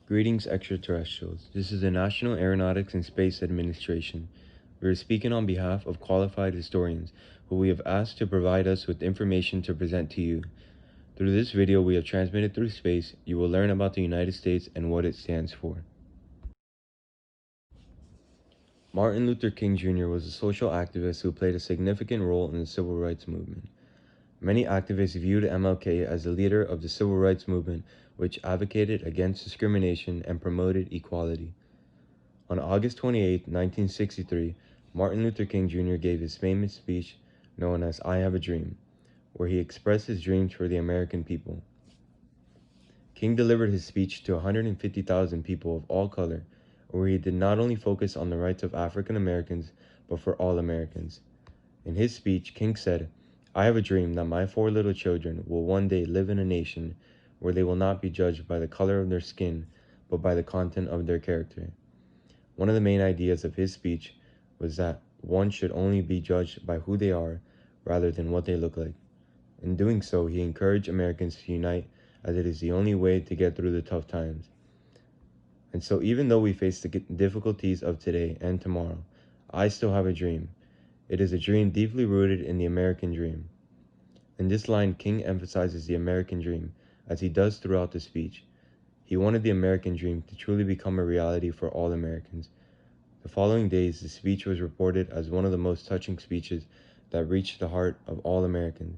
Greetings, extraterrestrials. This is the National Aeronautics and Space Administration. We are speaking on behalf of qualified historians who we have asked to provide us with information to present to you. Through this video we have transmitted through space, you will learn about the United States and what it stands for. Martin Luther King Jr. was a social activist who played a significant role in the civil rights movement. Many activists viewed MLK as the leader of the civil rights movement, which advocated against discrimination and promoted equality. On August 28, 1963, Martin Luther King Jr. gave his famous speech known as "I Have a Dream," where he expressed his dreams for the American people. King delivered his speech to 150,000 people of all color, where he did not only focus on the rights of African Americans, but for all Americans. In his speech, King said, "I have a dream that my 4 little children will one day live in a nation where they will not be judged by the color of their skin, but by the content of their character." One of the main ideas of his speech was that one should only be judged by who they are rather than what they look like. In doing so, he encouraged Americans to unite, as it is the only way to get through the tough times. And so even though we face the difficulties of today and tomorrow, I still have a dream. It is a dream deeply rooted in the American dream. In this line, King emphasizes the American dream, as he does throughout the speech. He wanted the American dream to truly become a reality for all Americans. The following days, the speech was reported as one of the most touching speeches that reached the heart of all Americans.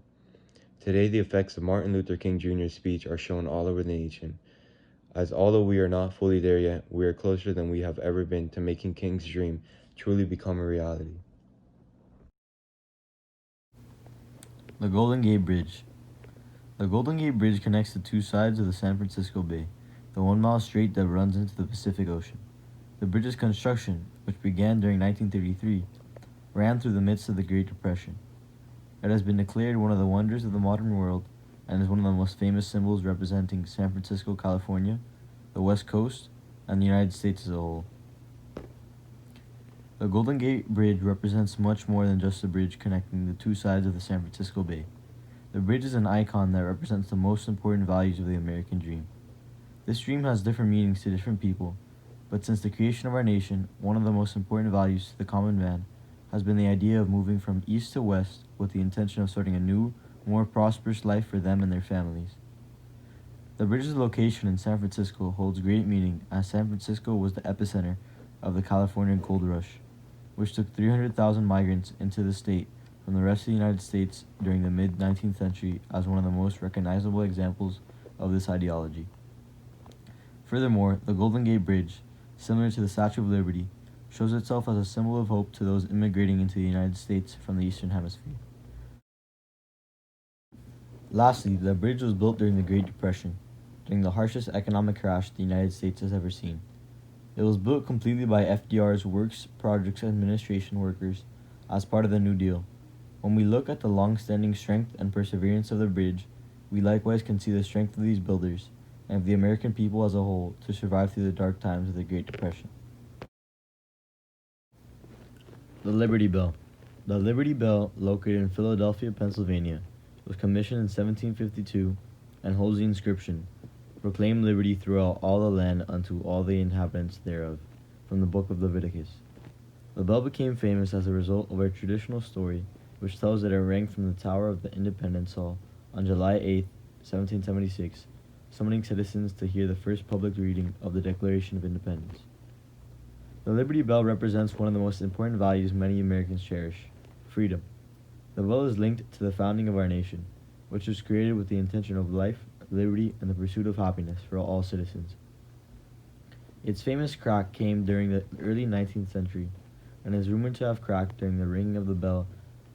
Today, the effects of Martin Luther King Jr.'s speech are shown all over the nation, as although we are not fully there yet, we are closer than we have ever been to making King's dream truly become a reality. The Golden Gate Bridge. The Golden Gate Bridge connects the two sides of the San Francisco Bay, the 1-mile strait that runs into the Pacific Ocean. The bridge's construction, which began during 1933, ran through the midst of the Great Depression. It has been declared one of the wonders of the modern world and is one of the most famous symbols representing San Francisco, California, the West Coast, and the United States as a whole. The Golden Gate Bridge represents much more than just a bridge connecting the two sides of the San Francisco Bay. The bridge is an icon that represents the most important values of the American dream. This dream has different meanings to different people, but since the creation of our nation, one of the most important values to the common man has been the idea of moving from east to west with the intention of starting a new, more prosperous life for them and their families. The bridge's location in San Francisco holds great meaning, as San Francisco was the epicenter of the California Gold Rush, which took 300,000 migrants into the state from the rest of the United States during the mid-19th century as one of the most recognizable examples of this ideology. Furthermore, the Golden Gate Bridge, similar to the Statue of Liberty, shows itself as a symbol of hope to those immigrating into the United States from the Eastern Hemisphere. Lastly, the bridge was built during the Great Depression, during the harshest economic crash the United States has ever seen. It was built completely by FDR's Works Projects Administration workers as part of the New Deal. When we look at the long-standing strength and perseverance of the bridge, we likewise can see the strength of these builders and of the American people as a whole to survive through the dark times of the Great Depression. The Liberty Bell. The Liberty Bell, located in Philadelphia, Pennsylvania, was commissioned in 1752 and holds the inscription, "Proclaim liberty throughout all the land unto all the inhabitants thereof," from the book of Leviticus. The bell became famous as a result of a traditional story which tells that it rang from the tower of the Independence Hall on July 8, 1776, summoning citizens to hear the first public reading of the Declaration of Independence. The Liberty Bell represents one of the most important values many Americans cherish: freedom. The bell is linked to the founding of our nation, which was created with the intention of life, liberty, and the pursuit of happiness for all citizens. Its famous crack came during the early 19th century, and is rumored to have cracked during the ringing of the bell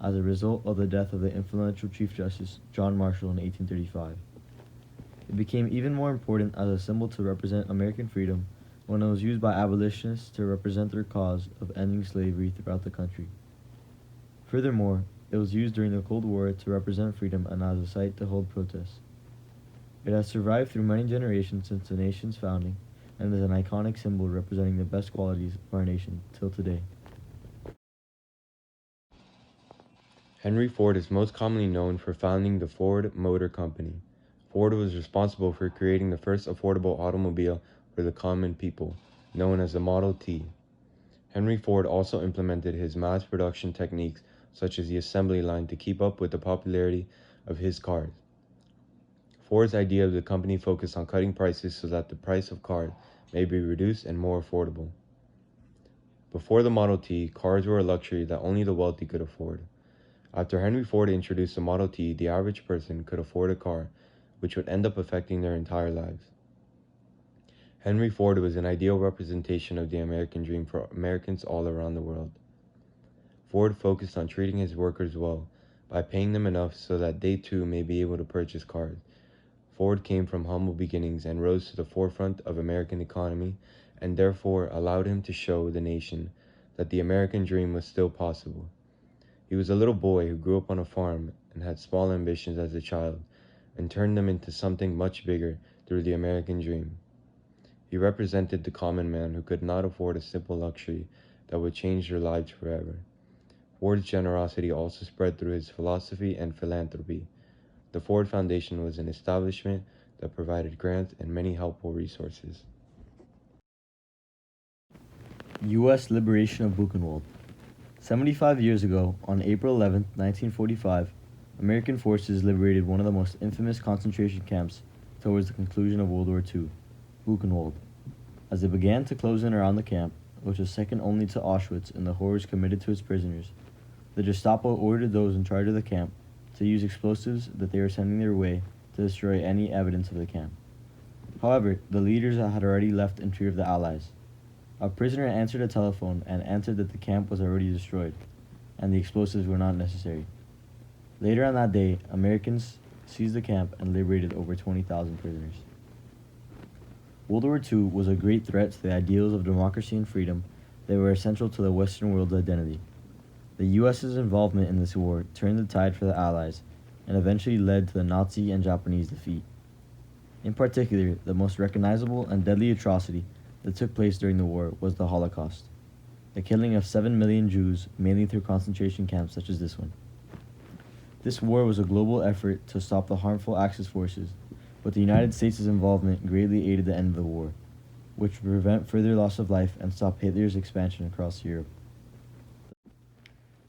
as a result of the death of the influential Chief Justice John Marshall in 1835. It became even more important as a symbol to represent American freedom when it was used by abolitionists to represent their cause of ending slavery throughout the country. Furthermore, it was used during the Cold War to represent freedom and as a site to hold protests. It has survived through many generations since the nation's founding and is an iconic symbol representing the best qualities of our nation till today. Henry Ford is most commonly known for founding the Ford Motor Company. Ford was responsible for creating the first affordable automobile for the common people, known as the Model T. Henry Ford also implemented his mass production techniques such as the assembly line to keep up with the popularity of his cars. Ford's idea of the company focused on cutting prices so that the price of cars may be reduced and more affordable. Before the Model T, cars were a luxury that only the wealthy could afford. After Henry Ford introduced the Model T, the average person could afford a car, which would end up affecting their entire lives. Henry Ford was an ideal representation of the American dream for Americans all around the world. Ford focused on treating his workers well by paying them enough so that they too may be able to purchase cars. Ford came from humble beginnings and rose to the forefront of American economy and therefore allowed him to show the nation that the American dream was still possible. He was a little boy who grew up on a farm and had small ambitions as a child and turned them into something much bigger through the American dream. He represented the common man who could not afford a simple luxury that would change their lives forever. Ford's generosity also spread through his philosophy and philanthropy. The Ford Foundation was an establishment that provided grants and many helpful resources. U.S. liberation of Buchenwald. 75 years ago, on April 11, 1945, American forces liberated one of the most infamous concentration camps towards the conclusion of World War II, Buchenwald. As they began to close in around the camp, which was second only to Auschwitz in the horrors committed to its prisoners, the Gestapo ordered those in charge of the camp to use explosives that they were sending their way to destroy any evidence of the camp. However, the leaders had already left in fear of the Allies. A prisoner answered a telephone and answered that the camp was already destroyed, and the explosives were not necessary. Later on that day, Americans seized the camp and liberated over 20,000 prisoners. World War II was a great threat to the ideals of democracy and freedom that were essential to the Western world's identity. The US's involvement in this war turned the tide for the Allies and eventually led to the Nazi and Japanese defeat. In particular, the most recognizable and deadly atrocity that took place during the war was the Holocaust, the killing of 7 million Jews, mainly through concentration camps such as this one. This war was a global effort to stop the harmful Axis forces, but the United States' involvement greatly aided the end of the war, which would prevent further loss of life and stop Hitler's expansion across Europe.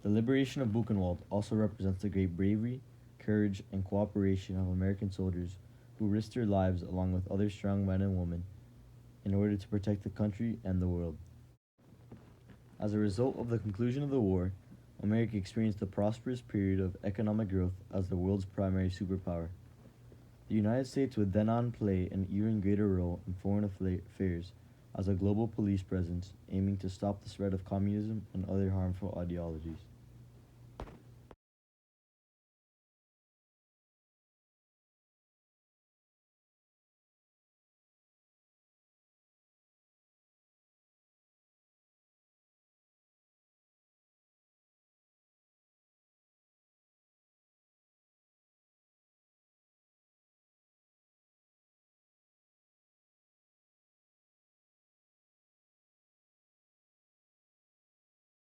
The liberation of Buchenwald also represents the great bravery, courage, and cooperation of American soldiers who risked their lives along with other strong men and women in order to protect the country and the world. As a result of the conclusion of the war, America experienced a prosperous period of economic growth as the world's primary superpower. The United States would then on play an even greater role in foreign affairs as a global police presence aiming to stop the spread of communism and other harmful ideologies.